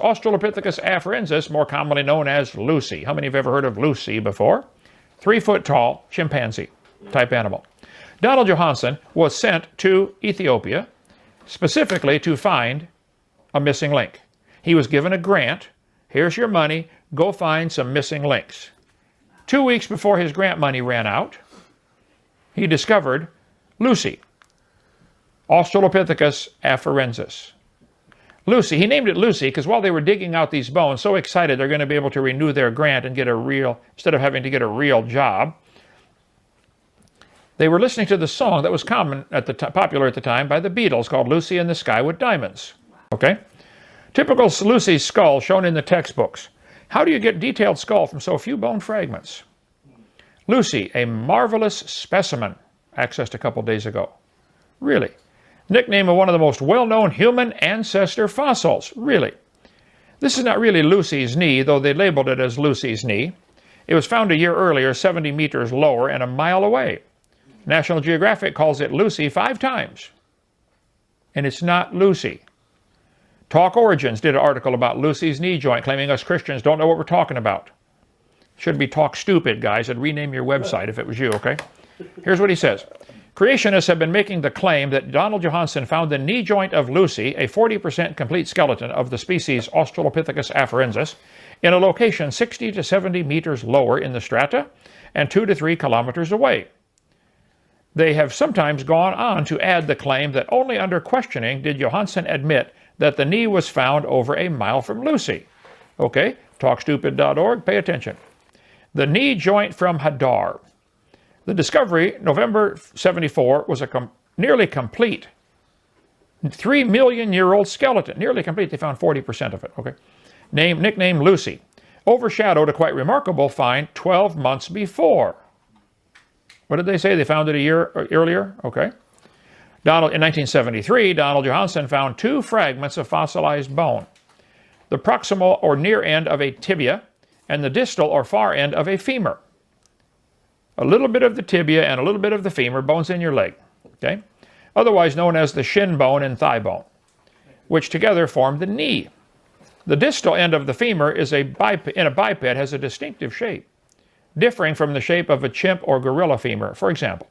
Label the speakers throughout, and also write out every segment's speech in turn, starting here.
Speaker 1: Australopithecus afarensis, more commonly known as Lucy. How many have ever heard of Lucy before? 3-foot tall chimpanzee type animal. Donald Johanson was sent to Ethiopia specifically to find a missing link. He was given a grant. Here's your money. Go find some missing links. 2 weeks before his grant money ran out, he discovered Lucy, Australopithecus afarensis. Lucy, he named it Lucy because while they were digging out these bones, so excited they're going to be able to renew their grant and get a real, instead of having to get a real job, they were listening to the song that was popular at the time by the Beatles called Lucy in the Sky with Diamonds. Okay? Typical Lucy's skull shown in the textbooks. How do you get detailed skull from so few bone fragments? Lucy, a marvelous specimen, accessed a couple days ago. Really? Nickname of one of the most well-known human ancestor fossils. Really? This is not really Lucy's knee, though they labeled it as Lucy's knee. It was found a year earlier, 70 meters lower and a mile away. National Geographic calls it Lucy 5 times. And it's not Lucy. Talk Origins did an article about Lucy's knee joint, claiming us Christians don't know what we're talking about. Should be Talk Stupid, guys, and rename your website if it was you, okay? Here's what he says. Creationists have been making the claim that Donald Johanson found the knee joint of Lucy, a 40% complete skeleton of the species Australopithecus afarensis, in a location 60 to 70 meters lower in the strata and 2 to 3 kilometers away. They have sometimes gone on to add the claim that only under questioning did Johanson admit that the knee was found over a mile from Lucy. Okay, talkstupid.org, pay attention. The knee joint from Hadar. The discovery, November 74, was a nearly complete 3 million year old skeleton. Nearly complete, they found 40% of it, okay? Nicknamed Lucy. Overshadowed a quite remarkable find 12 months before. What did they say? They found it a year earlier? Okay. In 1973, Donald Johanson found 2 fragments of fossilized bone. The proximal or near end of a tibia and the distal or far end of a femur. A little bit of the tibia and a little bit of the femur, bones in your leg, okay? Otherwise known as the shin bone and thigh bone, which together form the knee. The distal end of the femur is in a biped has a distinctive shape, differing from the shape of a chimp or gorilla femur, for example.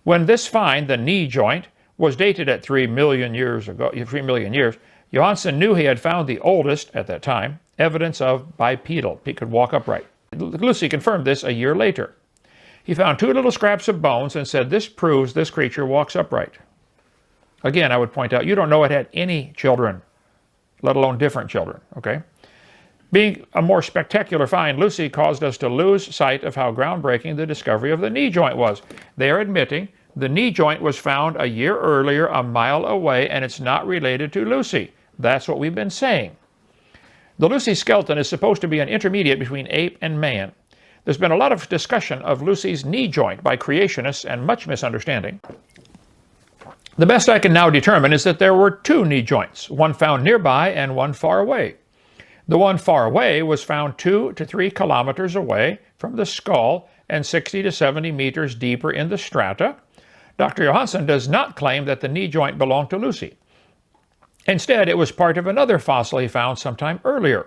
Speaker 1: When this find, the knee joint, was dated at 3 million years ago, Johanson knew he had found the oldest, at that time, evidence of bipedal. He could walk upright. Lucy confirmed this a year later. He found 2 little scraps of bones and said, this proves this creature walks upright. Again, I would point out, you don't know it had any children, let alone different children, okay? Being a more spectacular find, Lucy caused us to lose sight of how groundbreaking the discovery of the knee joint was. They are admitting the knee joint was found a year earlier, a mile away, and it's not related to Lucy. That's what we've been saying. The Lucy skeleton is supposed to be an intermediate between ape and man. There's been a lot of discussion of Lucy's knee joint by creationists and much misunderstanding. The best I can now determine is that there were 2 knee joints, one found nearby and one far away. The one far away was found 2 to 3 kilometers away from the skull and 60 to 70 meters deeper in the strata. Dr. Johanson does not claim that the knee joint belonged to Lucy. Instead, it was part of another fossil he found sometime earlier.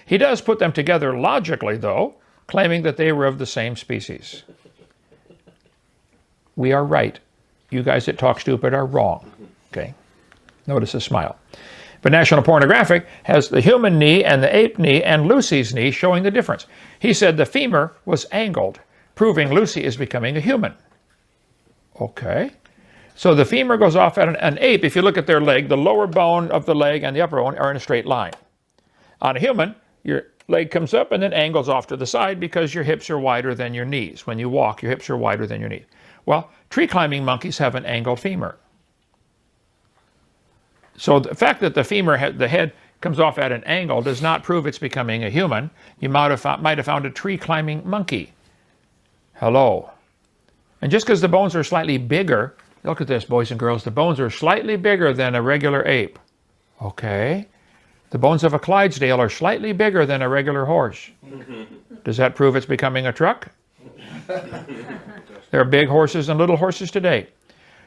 Speaker 1: He does put them together logically, though, claiming that they were of the same species. We are right. You guys that talk stupid are wrong. Okay? Notice a smile. But National Pornographic has the human knee and the ape knee and Lucy's knee showing the difference. He said the femur was angled, proving Lucy is becoming a human. Okay. So the femur goes off at an ape. If you look at their leg, the lower bone of the leg and the upper bone are in a straight line. On a human, your leg comes up and then angles off to the side because your hips are wider than your knees. When you walk, your hips are wider than your knees. Well, tree climbing monkeys have an angled femur. So the fact that the femur, the head comes off at an angle does not prove it's becoming a human. You might have found a tree climbing monkey. Hello. And just because the bones are slightly bigger, look at this, boys and girls, the bones are slightly bigger than a regular ape. Okay. The bones of a Clydesdale are slightly bigger than a regular horse. Does that prove it's becoming a truck? There are big horses and little horses today.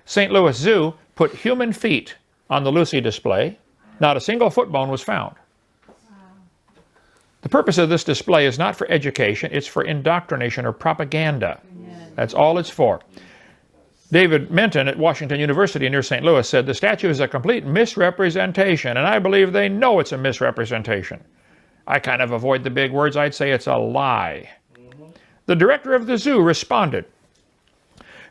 Speaker 1: St. Louis Zoo put human feet on the Lucy display. Not a single foot bone was found. The purpose of this display is not for education, it's for indoctrination or propaganda. Amen. That's all it's for. David Menton at Washington University near St. Louis said, the statue is a complete misrepresentation, and I believe they know it's a misrepresentation. I kind of avoid the big words. I'd say it's a lie. The director of the zoo responded,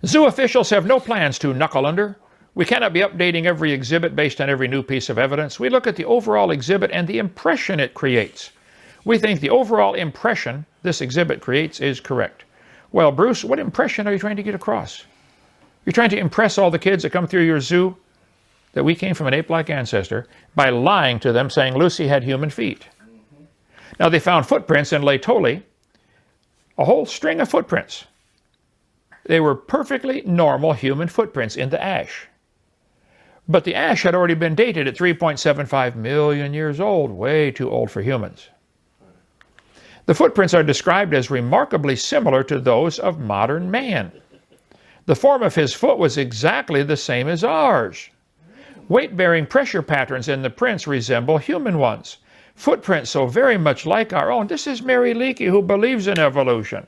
Speaker 1: zoo officials have no plans to knuckle under. We cannot be updating every exhibit based on every new piece of evidence. We look at the overall exhibit and the impression it creates. We think the overall impression this exhibit creates is correct. Well, Bruce, what impression are you trying to get across? You're trying to impress all the kids that come through your zoo that we came from an ape-like ancestor by lying to them, saying Lucy had human feet. Now, they found footprints in Laetoli, a whole string of footprints. They were perfectly normal human footprints in the ash. But the ash had already been dated at 3.75 million years old, way too old for humans. The footprints are described as remarkably similar to those of modern man. The form of his foot was exactly the same as ours. Weight-bearing pressure patterns in the prints resemble human ones. Footprints so very much like our own. This is Mary Leakey, who believes in evolution.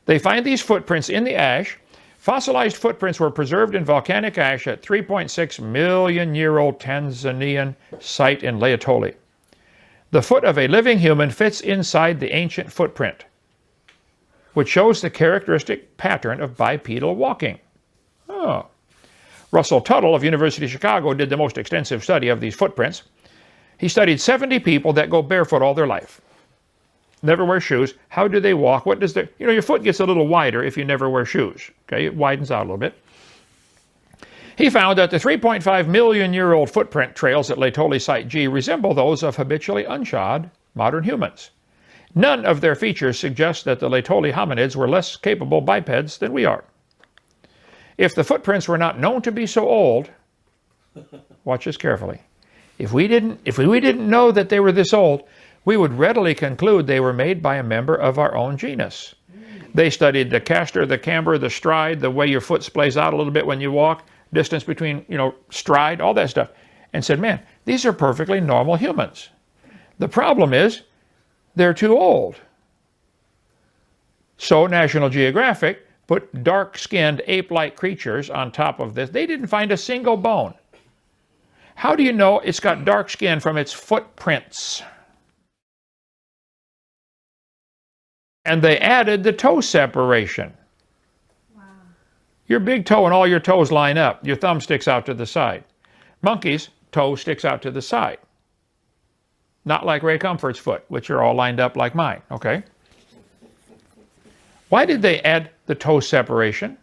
Speaker 1: They find these footprints in the ash. Fossilized footprints were preserved in volcanic ash at 3.6 million year old Tanzanian site in Laetoli. The foot of a living human fits inside the ancient footprint, which shows the characteristic pattern of bipedal walking. Oh. Russell Tuttle of University of Chicago did the most extensive study of these footprints. He studied 70 people that go barefoot all their life. Never wear shoes. How do they walk? What does your foot gets a little wider if you never wear shoes. Okay, it widens out a little bit. He found that the 3.5 million year old footprint trails at Laetoli Site G resemble those of habitually unshod modern humans. None of their features suggest that the Laetoli hominids were less capable bipeds than we are. If the footprints were not known to be so old, watch this carefully. If we didn't know that they were this old, we would readily conclude they were made by a member of our own genus. They studied the castor, the camber, the stride, the way your foot splays out a little bit when you walk, distance between, stride, all that stuff, and said, man, these are perfectly normal humans. The problem is they're too old. So National Geographic put dark-skinned ape-like creatures on top of this. They didn't find a single bone. How do you know it's got dark skin? From its footprints. And they added the toe separation. Wow. Your big toe and all your toes line up. Your thumb sticks out to the side. Monkey's toe sticks out to the side. Not like Ray Comfort's foot, which are all lined up like mine, okay? Why did they add the toe separation?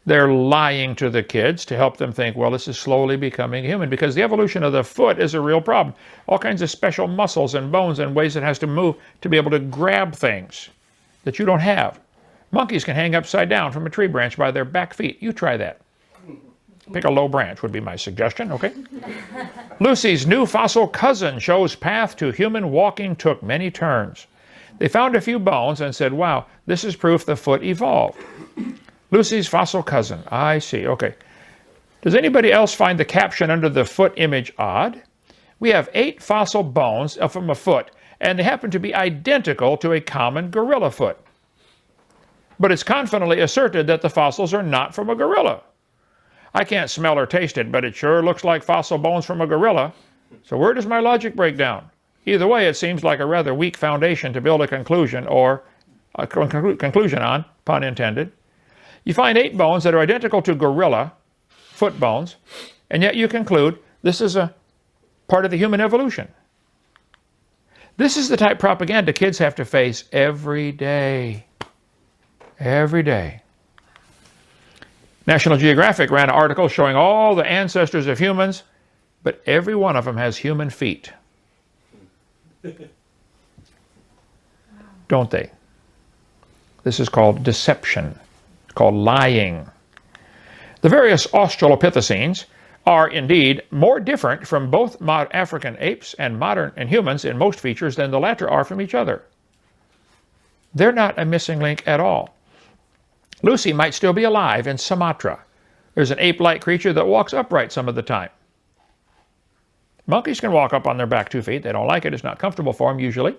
Speaker 1: They're lying to the kids to help them think, well, this is slowly becoming human, because the evolution of the foot is a real problem. All kinds of special muscles and bones and ways it has to move to be able to grab things that you don't have. Monkeys can hang upside down from a tree branch by their back feet. You try that. Pick a low branch would be my suggestion, okay? Lucy's new fossil cousin shows path to human walking took many turns. They found a few bones and said, wow, this is proof the foot evolved. Lucy's fossil cousin. I see. Okay. Does anybody else find the caption under the foot image odd? We have 8 fossil bones from a foot, and they happen to be identical to a common gorilla foot. But it's confidently asserted that the fossils are not from a gorilla. I can't smell or taste it, but it sure looks like fossil bones from a gorilla. So where does my logic break down? Either way, it seems like a rather weak foundation to build a conclusion or a conclusion on, pun intended. You find 8 bones that are identical to gorilla foot bones, and yet you conclude this is a part of the human evolution. This is the type of propaganda kids have to face every day. Every day. National Geographic ran an article showing all the ancestors of humans, but every one of them has human feet. Don't they? This is called deception. It's called lying. The various Australopithecines are indeed more different from both African apes and modern and humans in most features than the latter are from each other. They're not a missing link at all. Lucy might still be alive in Sumatra. There's an ape-like creature that walks upright some of the time. Monkeys can walk up on their back 2 feet. They don't like it. It's not comfortable for them usually.